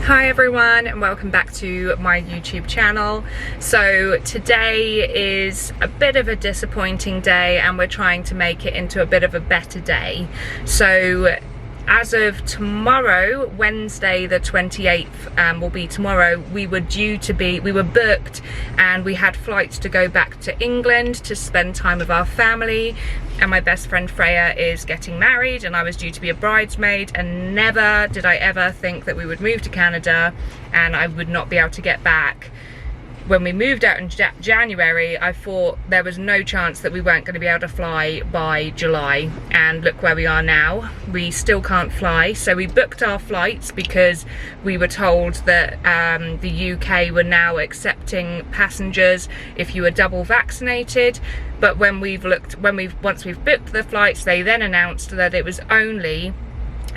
Hi everyone and welcome back to my YouTube channel. So today is a bit of a disappointing day and we're trying to make it into a bit of a better day. So as of tomorrow, Wednesday the 28th, will be tomorrow, we were booked and we had flights to go back to England to spend time with our family, and my best friend Freya is getting married and I was due to be a bridesmaid, and never did I ever think that we would move to Canada and I would not be able to get back. When we moved out in January, I thought there was no chance that we weren't going to be able to fly by July, and look where we are now. We still can't fly, so we booked our flights because we were told that the UK were now accepting passengers if you were double vaccinated. But once we've booked the flights, they then announced that it was only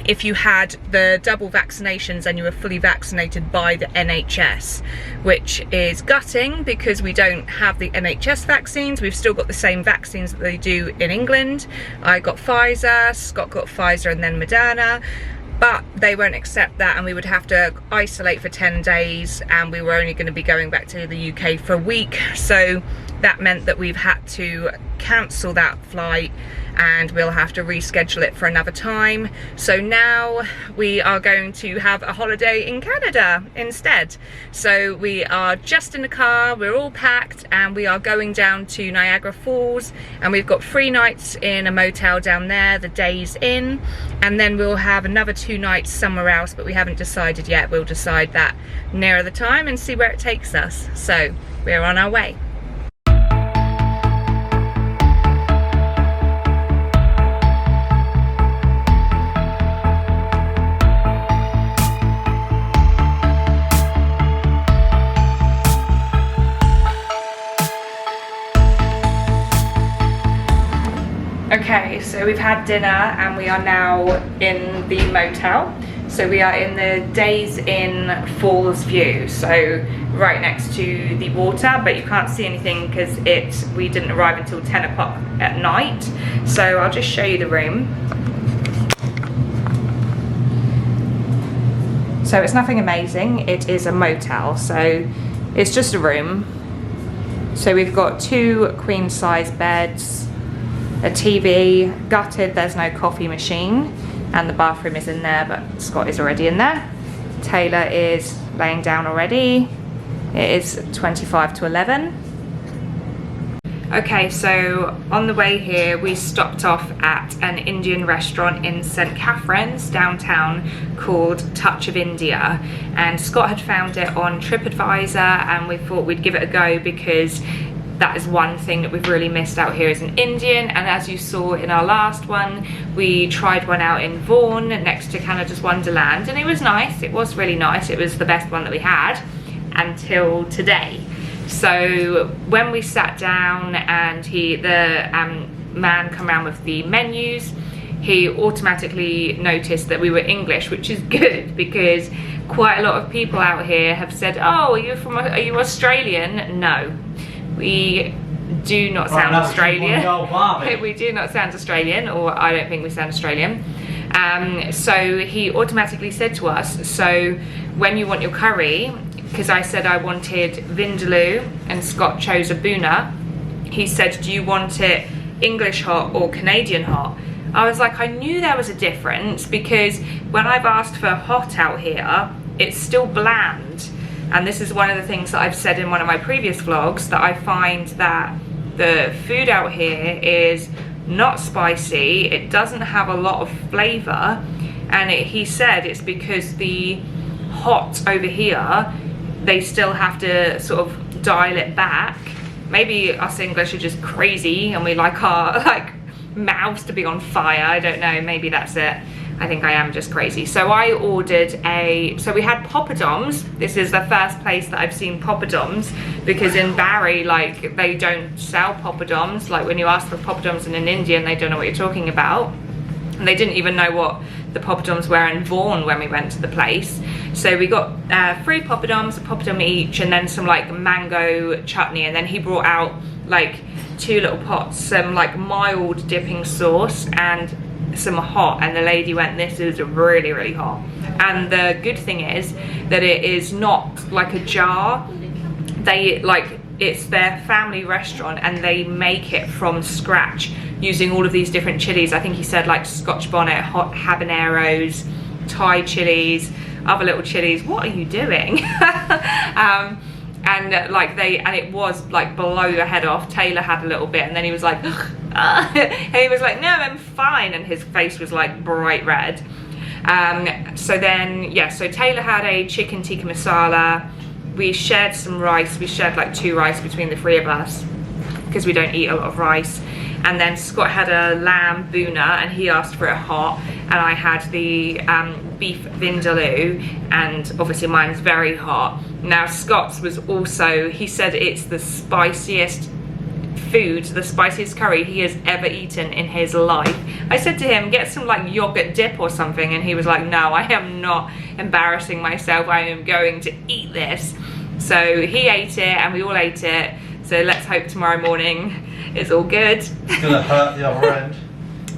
if you had the double vaccinations and you were fully vaccinated by the NHS, which is gutting because we don't have the NHS vaccines. We've still got the same vaccines that they do in England. I got Pfizer, Scott got Pfizer and then Moderna, but they won't accept that and we would have to isolate for 10 days and we were only going to be going back to the UK for a week. So that meant that we've had to cancel that flight and we'll have to reschedule it for another time. So now we are going to have a holiday in Canada instead. So we are just in the car, we're all packed, and we are going down to Niagara Falls, and we've got 3 nights in a motel down there, the Days Inn, and then we'll have another 2 nights somewhere else, but we haven't decided yet. We'll decide that nearer the time and see where it takes us. So we're on our way. Okay, so we've had dinner and we are now in the motel. So we are in the Days Inn Fallsview, so right next to the water, but you can't see anything because we didn't arrive until 10 o'clock at night. So I'll just show you the room. So it's nothing amazing, it is a motel, so it's just a room. So we've got 2 queen size beds, a TV, gutted, there's no coffee machine, and the bathroom is in there, but Scott is already in there. Taylor is laying down already. It is 25 to 11. Okay, so on the way here we stopped off at an Indian restaurant in St. Catherine's downtown called Touch of India, and Scott had found it on TripAdvisor and we thought we'd give it a go because that is one thing that we've really missed out here is an Indian. And as you saw in our last one, we tried one out in Vaughan next to Canada's Wonderland, and it was nice. It was really nice. It was the best one that we had until today. So when we sat down and the man come around with the menus, he automatically noticed that we were English, which is good because quite a lot of people out here have said, oh, are you Australian? No. We do not sound Australian. We do not sound Australian, or I don't think we sound Australian. So he automatically said to us, so when you want your curry, because I said I wanted vindaloo and Scott chose a boona, he said, do you want it English hot or Canadian hot? I was like, I knew there was a difference because when I've asked for hot out here, it's still bland. And this is one of the things that I've said in one of my previous vlogs, that I find that the food out here is not spicy, it doesn't have a lot of flavour, and he said it's because the hot over here, they still have to sort of dial it back. Maybe us English are just crazy and we like our mouths to be on fire, I don't know, maybe that's it. I think I am just crazy. So I ordered so we had poppadoms. This is the first place that I've seen poppadoms, because in Barrie, they don't sell poppadoms. Like when you ask for poppadoms in an Indian, they don't know what you're talking about. And they didn't even know what the poppadoms were in Vaughan when we went to the place. So we got 3 poppadoms, a poppadom each, and then some mango chutney. And then he brought out 2 little pots, some mild dipping sauce, and some hot, and the lady went, this is really, really hot. And the good thing is that it is not like a jar. They like, it's their family restaurant and they make it from scratch using all of these different chilies. I think he said like Scotch bonnet, hot habaneros, Thai chilies, other little chilies. What are you doing? And it was like below the head off. Taylor had a little bit and then he was like, and he was like, no, I'm fine. And his face was like bright red. So then, yeah, so Taylor had a chicken tikka masala. We shared some rice. We shared like 2 rice between the 3 of us because we don't eat a lot of rice. And then Scott had a lamb boona and he asked for it hot, and I had the beef vindaloo, and obviously mine's very hot. Now Scott's was also, he said it's the spiciest food, the spiciest curry he has ever eaten in his life. I said to him, get some like yogurt dip or something, and he was like, no, I am not embarrassing myself, I am going to eat this. So he ate it and we all ate it. So let's hope tomorrow morning it's all good. It's gonna hurt the other end.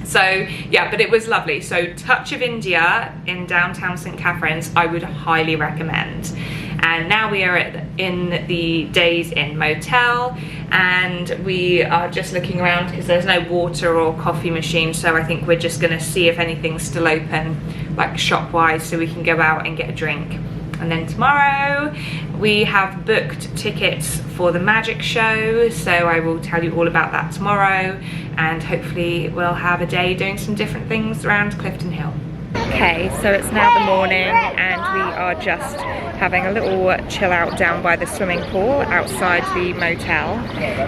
So yeah, but it was lovely. So Touch of India in downtown St. Catherine's, I would highly recommend. And now we are in the Days Inn motel, and we are just looking around because there's no water or coffee machine, so I think we're just gonna see if anything's still open, like shop wise, so we can go out and get a drink. And then tomorrow we have booked tickets for the magic show, so I will tell you all about that tomorrow, and hopefully we'll have a day doing some different things around Clifton Hill. Okay, so it's now the morning and we are just having a little chill out down by the swimming pool outside the motel.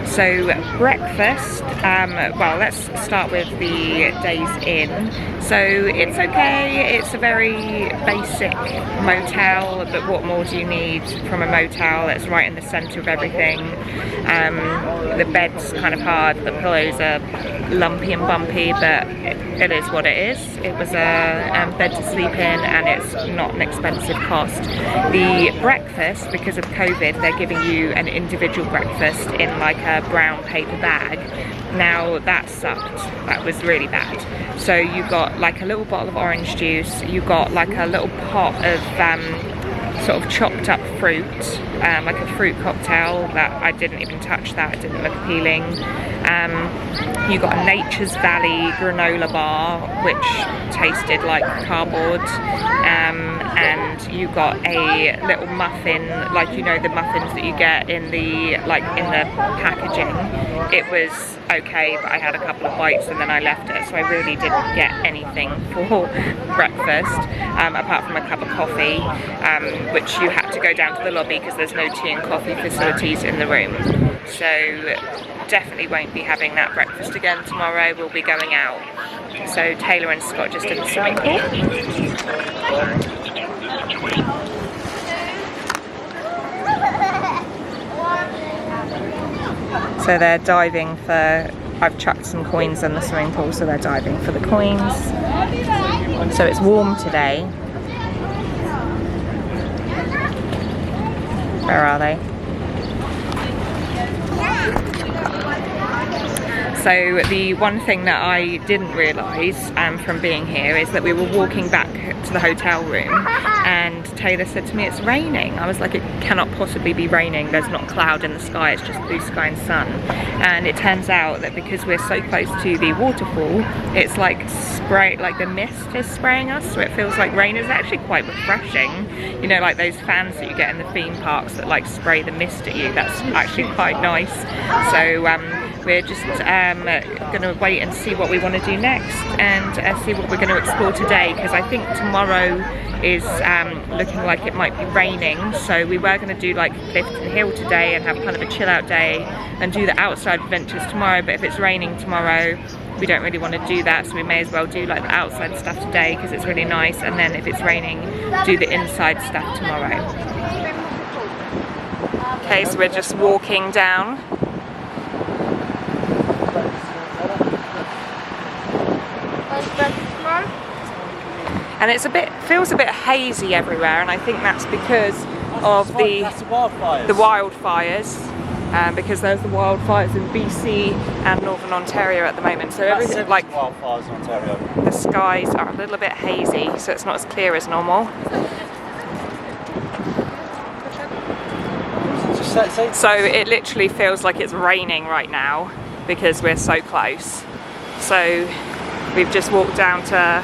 So breakfast, well, let's start with the Days Inn. So it's okay, it's a very basic motel, but what more do you need from a motel? It's right in the centre of everything. The bed's kind of hard, the pillows are lumpy and bumpy, but it is what it is. It was a bed to sleep in, and it's not an expensive cost. The breakfast, because of COVID, they're giving you an individual breakfast in like a brown paper bag. Now that sucked, that was really bad. So you got like a little bottle of orange juice, you got like a little pot of sort of chopped up fruit, like a fruit cocktail that I didn't even touch, that it didn't look appealing. You got a Nature's Valley granola bar, which tasted like cardboard, and you got a little muffin, like, you know, the muffins that you get in the packaging. It was okay, but I had a couple of bites and then I left it, so I really didn't get anything for breakfast, apart from a cup of coffee, which you had to go down to the lobby because there's no tea and coffee facilities in the room. So definitely won't be having that breakfast again tomorrow. We'll be going out. So Taylor and Scott just in the swimming pool. So they're diving for, I've chucked some coins in the swimming pool, so they're diving for the coins. So it's warm today. Where are they? So the one thing that I didn't realise from being here is that we were walking back to the hotel room and Taylor said to me, it's raining. I was like, it cannot possibly be raining, there's not a cloud in the sky, it's just blue sky and sun. And it turns out that because we're so close to the waterfall, it's like spray, like the mist is spraying us, so it feels like rain. Is actually quite refreshing. You know, like those fans that you get in the theme parks that like spray the mist at you, that's actually quite nice. So we're just going to wait and see what we want to do next, and see what we're going to explore today, because I think tomorrow is looking like it might be raining. So we were going to do like Clifton Hill today and have kind of a chill out day and do the outside adventures tomorrow, but if it's raining tomorrow we don't really want to do that, so we may as well do like the outside stuff today because it's really nice, and then if it's raining, do the inside stuff tomorrow. Okay, so we're just walking down. And it's feels a bit hazy everywhere, and I think that's because of the wildfires. because there's the wildfires in BC and Northern Ontario at the moment. So everything, like wildfires in Ontario. the skies are a little bit hazy, so it's not as clear as normal. So it literally feels like it's raining right now because we're so close. So we've just walked down to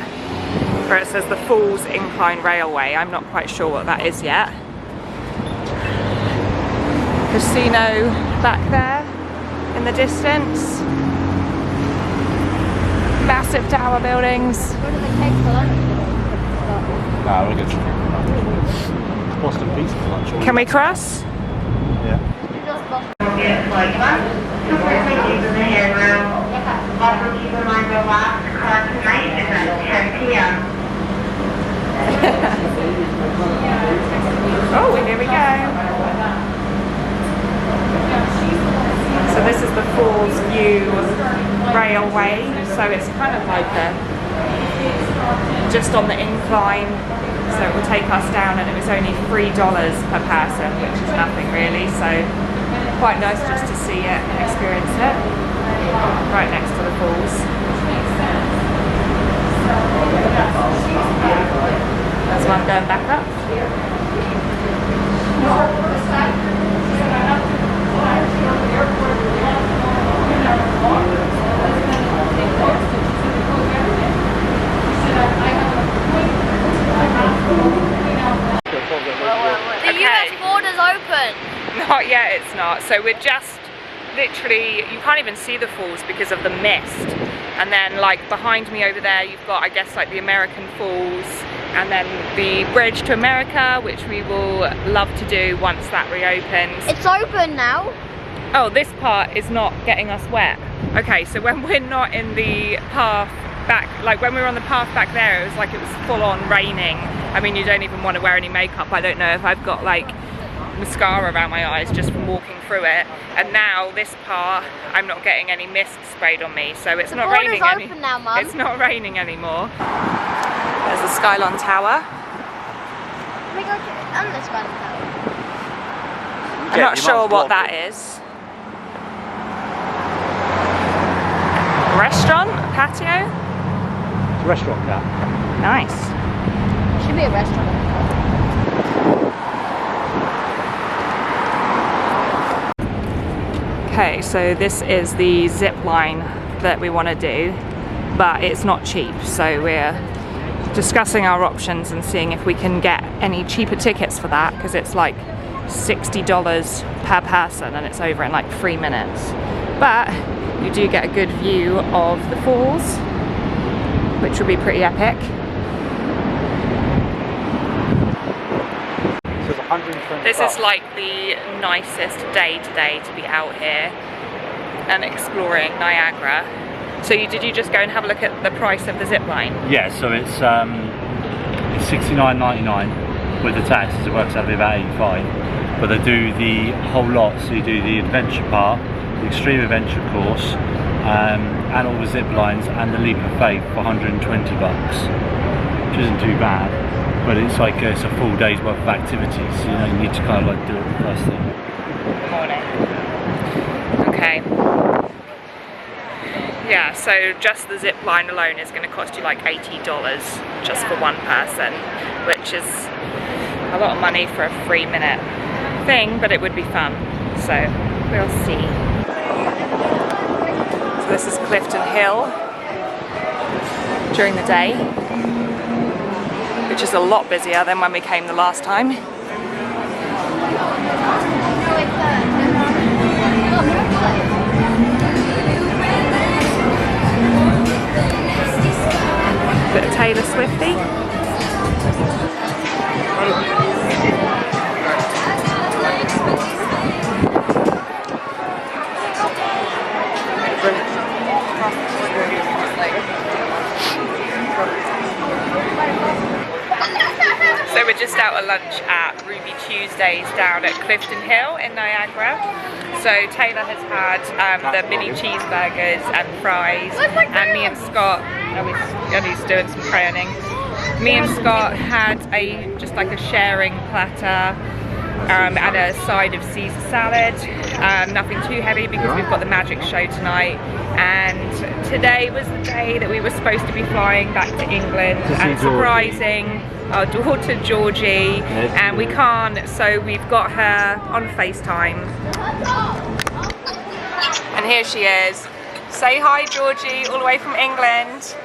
where it says the Falls Incline Railway. I'm not quite sure what that is yet. Casino back there in the distance. Massive tower buildings. No, we're good. Boston Pizza for lunch. Can we cross? Yeah. Oh, here we go. So this is the Fallsview Railway. So it's kind of like just on the incline. So it will take us down, and it was only $3 per person, which is nothing really. So quite nice just to see it and experience it. Right next to the falls. That's why I'm going back up. The US border's open. Not yet, it's not. So we're just literally, you can't even see the falls because of the mist. And then like behind me over there, you've got, I guess, like the American Falls, and then the Bridge to America, which we will love to do once that reopens. It's open now. Oh, this part is not getting us wet. Okay, so when we're not in the path back, like when we were on the path back there, it was like it was full on raining. I mean, you don't even want to wear any makeup. I don't know if I've got like mascara around my eyes just from walking through it. And now this part, I'm not getting any mist sprayed on me, so it's not raining open now, Mum. It's not raining anymore. There's the Skylon Tower. Can we go to the Skylon Tower? I'm not sure what that is. Restaurant? Patio? It's a restaurant, Cat. Nice. Should be a restaurant. Okay, so this is the zip line that we want to do, but it's not cheap, so we're discussing our options and seeing if we can get any cheaper tickets for that, because it's like $60 per person and it's over in like 3 minutes. But you do get a good view of the falls, which will be pretty epic. This is like the nicest day today to be out here and exploring Niagara. So did you just go and have a look at the price of the zip line? Yeah, so it's $69.99 with the taxes. It works out to be about $85. But they do the whole lot. So you do the adventure part, the extreme adventure course, and all the zip lines and the leap of faith for $120, which isn't too bad. But it's like it's a full day's worth of activities, so, you know, you need to kind of like do it the first thing. Good morning. Okay. Yeah, so just the zip line alone is going to cost you like $80 just for one person, which is a lot of money for a 3-minute thing, but it would be fun. So we'll see. So this is Clifton Hill during the day, which is a lot busier than when we came the last time. Bit of Taylor Swifty. So we're just out at lunch at Ruby Tuesdays down at Clifton Hill in Niagara. So Taylor has had the mini cheeseburgers and fries, and me and Scott, and he's doing some crayoning. Me and Scott had just like a sharing platter and a side of Caesar salad. Nothing too heavy because we've got the magic show tonight. And today was the day that we were supposed to be flying back to England and surprising our daughter Georgie, and we can't, so we've got her on FaceTime. And here she is. Say hi, Georgie, all the way from England.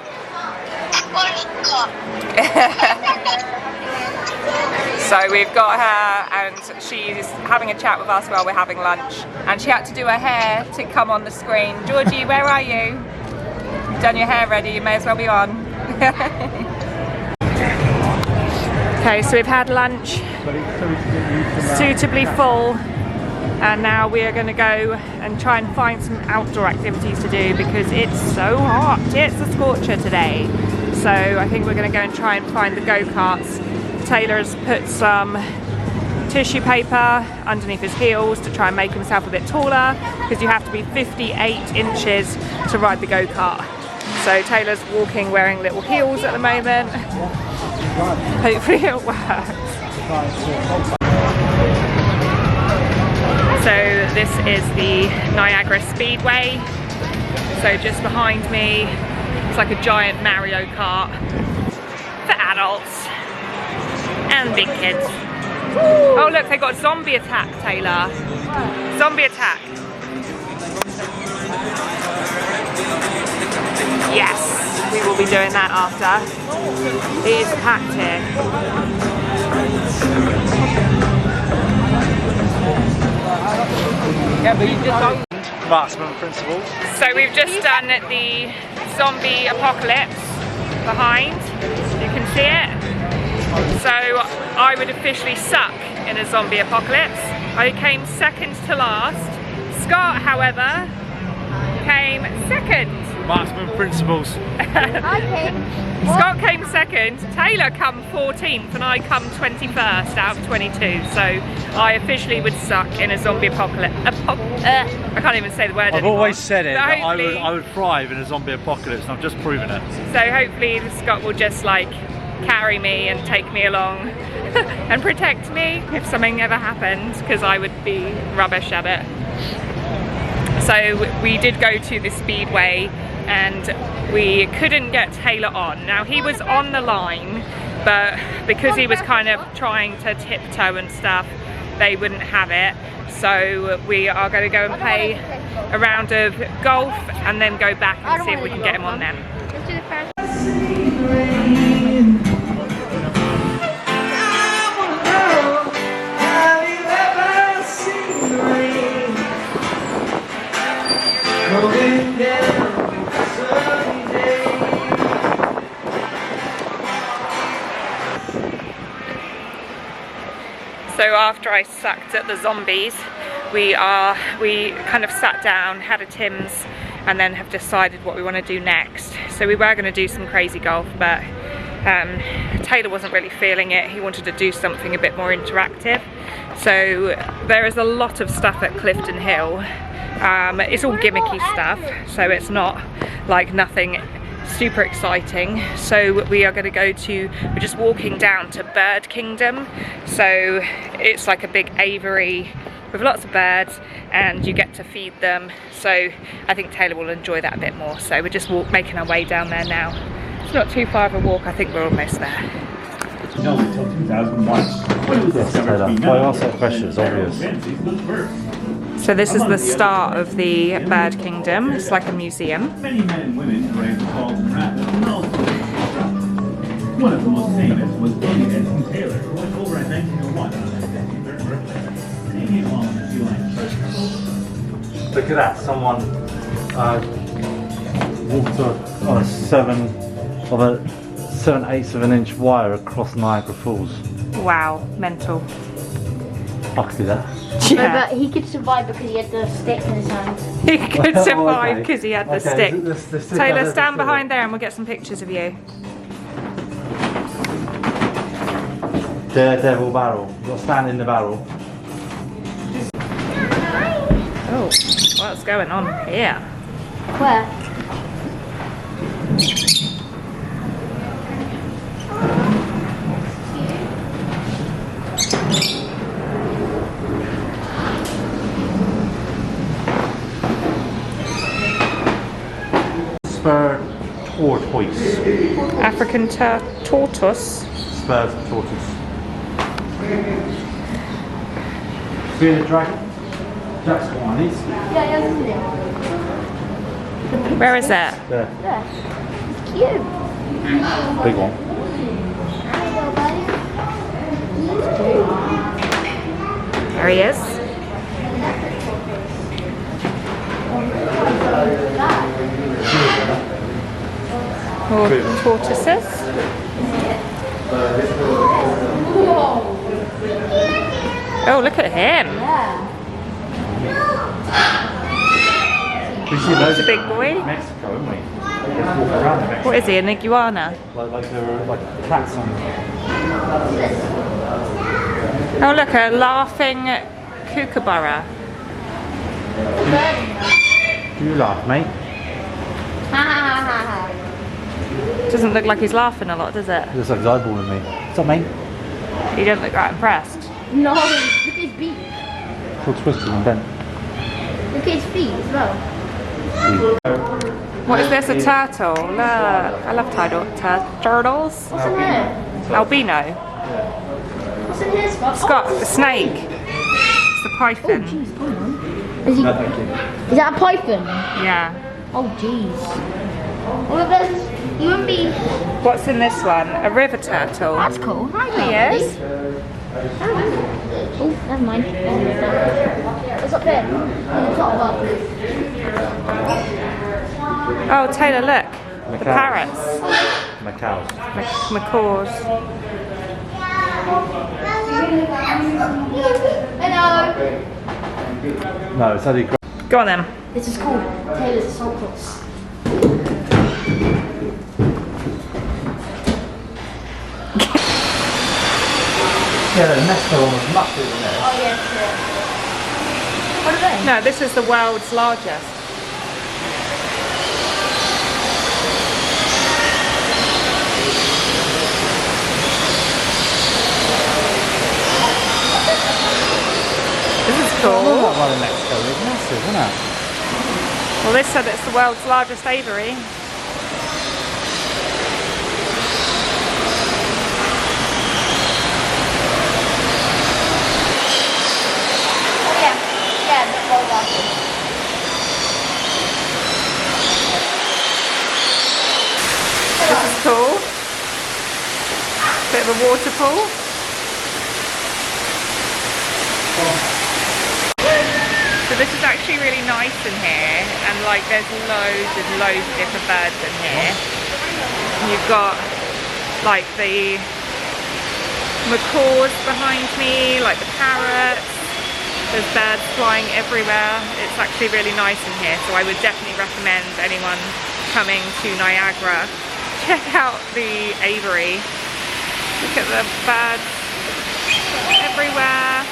So we've got her and she's having a chat with us while we're having lunch, and she had to do her hair to come on the screen. Georgie, where are you? You've done your hair ready, you may as well be on. Okay, so we've had lunch, suitably full, and now we are going to go and try and find some outdoor activities to do because it's so hot. It's a scorcher today. So I think we're going to go and try and find the go-karts. Taylor's put some tissue paper underneath his heels to try and make himself a bit taller because you have to be 58 inches to ride the go-kart. So Taylor's walking wearing little heels at the moment. Hopefully it works. So this is the Niagara Speedway. So just behind me, it's like a giant Mario Kart for adults and big kids. Oh look, they got zombie attack, Taylor. Zombie attack. Yes, we will be doing that after. It is packed here. Yeah, but you just don't. Maximum principles. So we've just done the zombie apocalypse behind. You can see it. So I would officially suck in a zombie apocalypse. I came second to last. Scott, however, came second. Maximum principles. Scott came second, Taylor come 14th, and I come 21st out of 22. So I officially would suck in a zombie apocalypse. I can't even say the word I've anymore. always said it, that hopefully, I would thrive in a zombie apocalypse, and I've just proven it. So hopefully Scott will just like carry me and take me along and protect me if something ever happened, because I would be rubbish at it. So we did go to the speedway and we couldn't get Taylor on. Now he was on the line, but because he was kind of trying to tiptoe and stuff, they wouldn't have it. So we are going to go and play a round of golf and then go back and see if we can get him on then. So after I sucked at the zombies, we kind of sat down, had a Tim's, and then have decided what we want to do next. So we were going to do some crazy golf, but Taylor wasn't really feeling it. He wanted to do something a bit more interactive. So there is a lot of stuff at Clifton Hill. It's all gimmicky stuff, so it's not like nothing super exciting. So we are going to go to, we're just walking down to Bird Kingdom. So it's like a big aviary with lots of birds and you get to feed them. So I think Taylor will enjoy that a bit more. So we're just making our way down there now. It's not too far of a walk, I think we're almost there. Why ask that question? It's obvious. So this is the start of the Bird Kingdom. It's like a museum. Many men and women raised calls and rap. One of the most famous was Days Inn Taylor, who went over in 1901 on his 53rd birthday. Taking along a few lines. Look at that, someone walked on a 7/8 of an inch wire across Niagara Falls. Wow, mental. I could do that. Yeah. But he could survive because he had the stick in his hand. He could survive okay. because he had the Okay, stick. the stick Taylor, has stand the behind there and we'll get some pictures of you. Daredevil barrel. You've got to stand in the barrel. Oh, what's going on here? Where? tortoise. African tortoise. Spurs tortoise. Bearded dragon. That's what one is. Yeah, isn't it? Where is it? There. Yeah. It's cute. Big one. There he is. More tortoises. Oh, look at him. We see loads He's a big of boy. Mexico, haven't we? Let's walk around in Mexico. What is he, an iguana? Like there are like cats on. Oh, look, a laughing kookaburra. Do you laugh, mate? Doesn't look like he's laughing a lot, does it? He looks like he's eyeballing me. What's up, mate? He don't look that impressed. No, look at his beak. It's all twisted and bent. Look at his feet as well. What is this, a turtle? Look, I love turtles. What's in here? Albino. What's in here, Scott? Scott, the snake. It's the python. Jeez, come on. Is that a python? Yeah. Oh, jeez. Well, there's, you wouldn't be. What's in this one? A river turtle. That's cool. Hi, He is. Oh, never mind. What's up there? On the top bar. Oh, Taylor, look. The parrots. Macaws. Macaws. Hello. No, it's only. Go on then. This is called Taylor's Assault Course. Yeah, the Mexico one was much bigger than this. Oh, yes, yeah. What are they? No, this is the world's largest. This is Oh, cool. that one in Mexico is massive, isn't it? Well, this said it's the world's largest aviary. Oh, yeah. Yeah, the roll up. This is cool. Bit of a waterfall. So this is actually really nice in here, and like there's loads of different birds in here. And you've got like the macaws behind me, like the parrots. There's birds flying everywhere. It's actually really nice in here, so I would definitely recommend anyone coming to Niagara, check out the aviary. Look at the birds everywhere.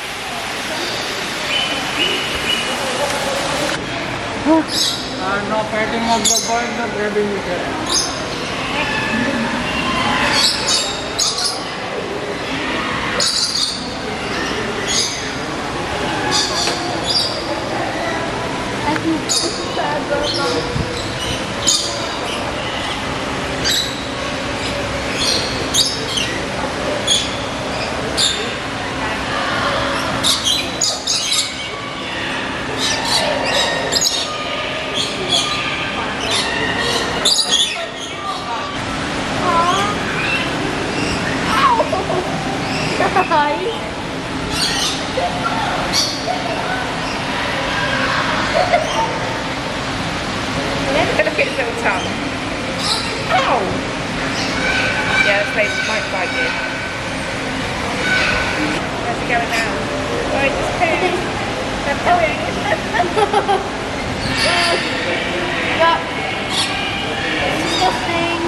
I'm not petting of the bird, the grabbing it. Look at his little tongue. Ow! Yeah, they might bite you. Where's it going now? Oh, it's just pooing. They're pooing. Yeah. Disgusting.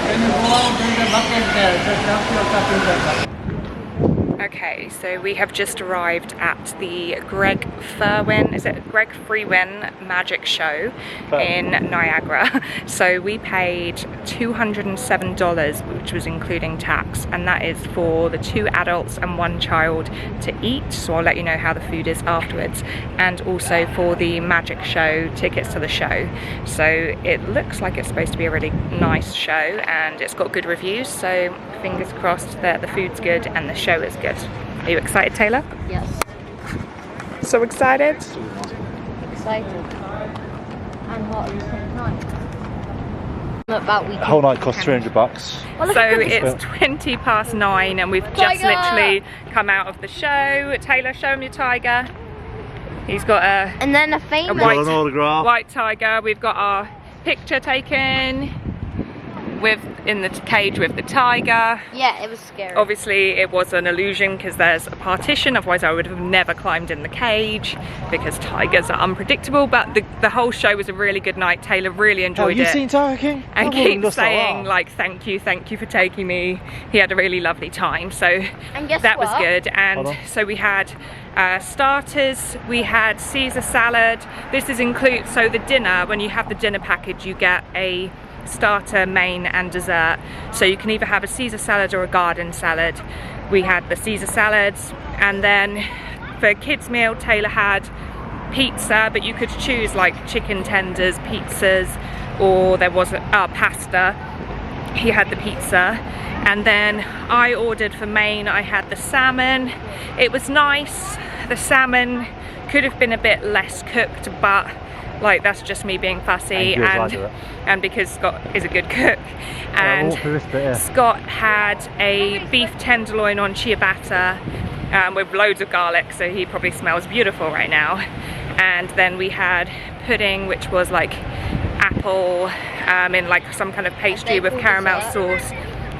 When you go out, there is a bucket there. Just dump your cup in the bucket. Okay, so we have just arrived at the Greg Freewin Magic Show in Niagara. So we paid $207, which was including tax, and that is for the 2 adults and 1 child to eat. So I'll let you know how the food is afterwards, and also for the magic show, tickets to the show. So it looks like it's supposed to be a really nice show, and it's got good reviews. So fingers crossed that the food's good and the show is good. Are you excited, Taylor? Yes. So excited? Excited. And hot at the same time. About The whole night cost $300. So it's 9:20 and we've just literally come out of the show. Taylor, show him your tiger. He's got and then a famous white tiger. We've got our picture taken in the cage with the tiger. Yeah, it was scary. Obviously it was an illusion because there's a partition, otherwise I would have never climbed in the cage because tigers are unpredictable. But the whole show was a really good night. Taylor really enjoyed it. You've seen Tiger King? And keeps saying like thank you for taking me. He had a really lovely time, so and guess that what? was good. And so we had starters, we had Caesar salad. This is so the dinner, when you have the dinner package, you get a starter, main and dessert. So you can either have a Caesar salad or a garden salad. We had the Caesar salads, and then for kids meal Taylor had pizza, but you could choose like chicken tenders, pizzas, or there was pasta. He had the pizza. And then I ordered for main, I had the salmon. It was nice. The salmon could have been a bit less cooked, but like that's just me being fussy, and because Scott is a good cook. And Scott had a beef tenderloin on ciabatta with loads of garlic, so he probably smells beautiful right now. And then we had pudding, which was like apple in like some kind of pastry with caramel sauce,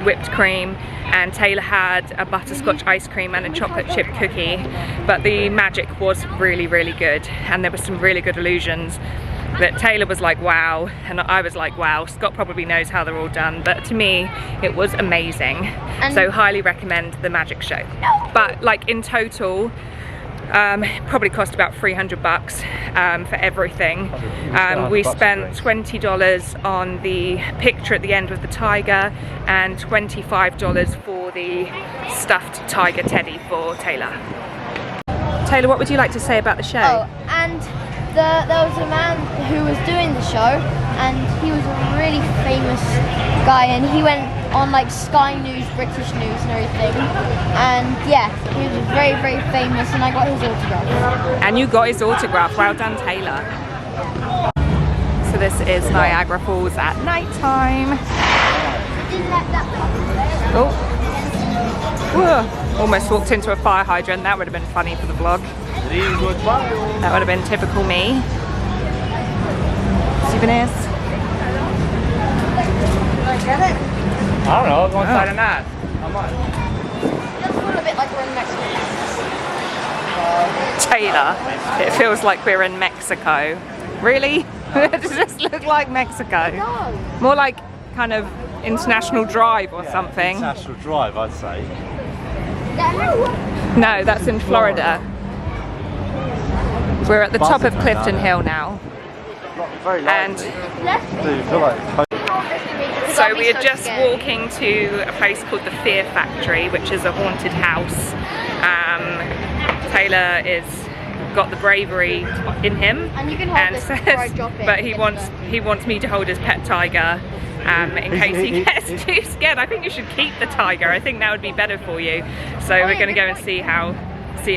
whipped cream, and Taylor had a butterscotch ice cream and a chocolate chip cookie. But the magic was really, really good, and there were some really good illusions that Taylor was like wow, and I was like wow. Scott probably knows how they're all done, but to me it was amazing. And so highly recommend the magic show. But like in total probably cost about $300 for everything. We spent $20 on the picture at the end with the tiger and $25 for the stuffed tiger teddy for Taylor. Taylor, what would you like to say about the show? Oh, and there was a man who was doing the show, and he was a really famous guy, and he went on like Sky News, British News and everything, and yeah, he was very, very famous, and I got his autograph. And you got his autograph, well done Taylor. So this is Niagara Falls at night time. Oh, whoa. Almost walked into a fire hydrant. That would have been funny for the vlog. That would have been typical me. Souvenirs. Get it? I don't know, one side of that. I might. Just feel a bit like we're in Mexico. Taylor, it feels like we're in Mexico. Really? Does this look like Mexico? No. More like kind of International Drive or something. International Drive, I'd say. No, that's in Florida. We're at the top of Clifton Hill now. And so we are just walking to a place called the Fear Factory, which is a haunted house. Taylor is got the bravery in him, and you can hold this before I drop it, but he wants me to hold his pet tiger in case he gets too scared. I think you should keep the tiger. I think that would be better for you. So we're going to go and see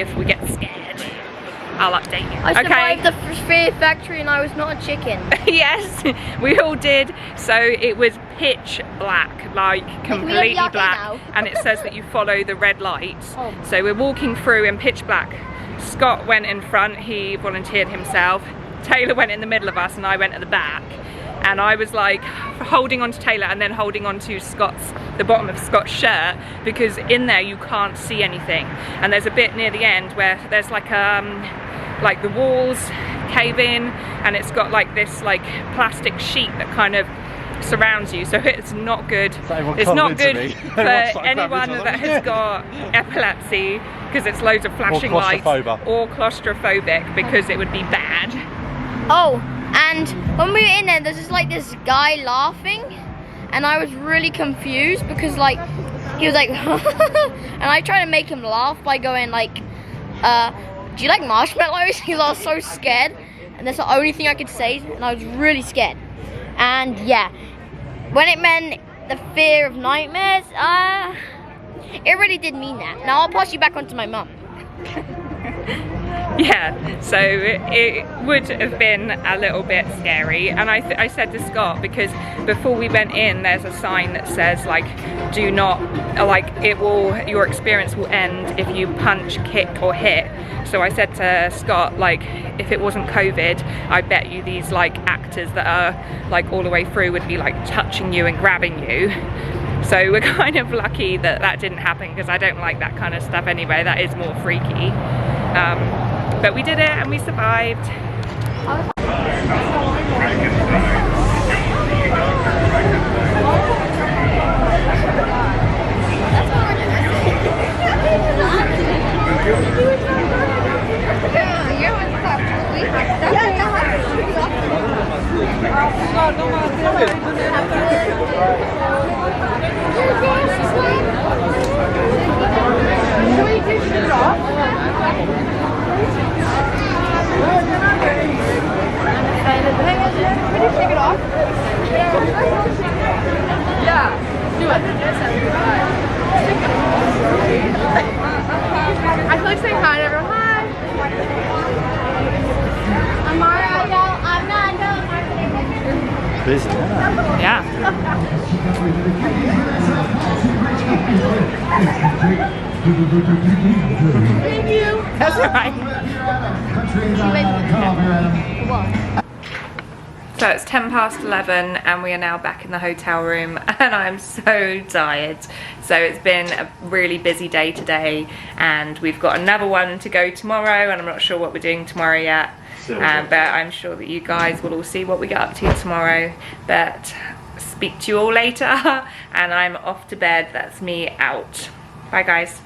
if we get scared. I'll update you. I survived the Fear Factory and I was not a chicken. Yes, we all did. So it was pitch black, like completely black, and it says that you follow the red lights. Oh. So we're walking through in pitch black. Scott went in front, he volunteered himself. Taylor went in the middle of us and I went at the back. And I was like holding on to Taylor and then holding on to the bottom of Scott's shirt, because in there you can't see anything. And there's a bit near the end where there's like the walls cave in, and it's got like this like plastic sheet that kind of surrounds you, so it's not good. Everyone It's come not into good me. for Everyone's like anyone grabbing each other. that has got epilepsy, because it's loads of flashing lights, claustrophobic. or claustrophobic, because it would be bad. Oh, and when we were in there, there's just like this guy laughing, and I was really confused because like he was like, and I tried to make him laugh by going like, do you like marshmallows? Because I was so scared, and that's the only thing I could say, and I was really scared. And yeah, when it meant the fear of nightmares, it really did mean that. Now I'll pass you back on to my mum. Yeah, so it would have been a little bit scary, and I said to Scott, because before we went in there's a sign that says like, do not, like, your experience will end if you punch, kick or hit. So I said to Scott, like, if it wasn't COVID, I bet you these like actors that are like all the way through would be like touching you and grabbing you. So we're kind of lucky that that didn't happen, because I don't like that kind of stuff anyway. That is more freaky. But we did it and we survived. I feel like saying hi to everyone. Hi. I'm Mara. I'm Nando. Busy, isn't it? Yeah. Thank you. That's alright. So it's 11:10 and we are now back in the hotel room, and I'm so tired. So it's been a really busy day today, and we've got another one to go tomorrow, and I'm not sure what we're doing tomorrow yet. But I'm sure that you guys will all see what we get up to tomorrow. But speak to you all later, and I'm off to bed. That's me out. Bye guys.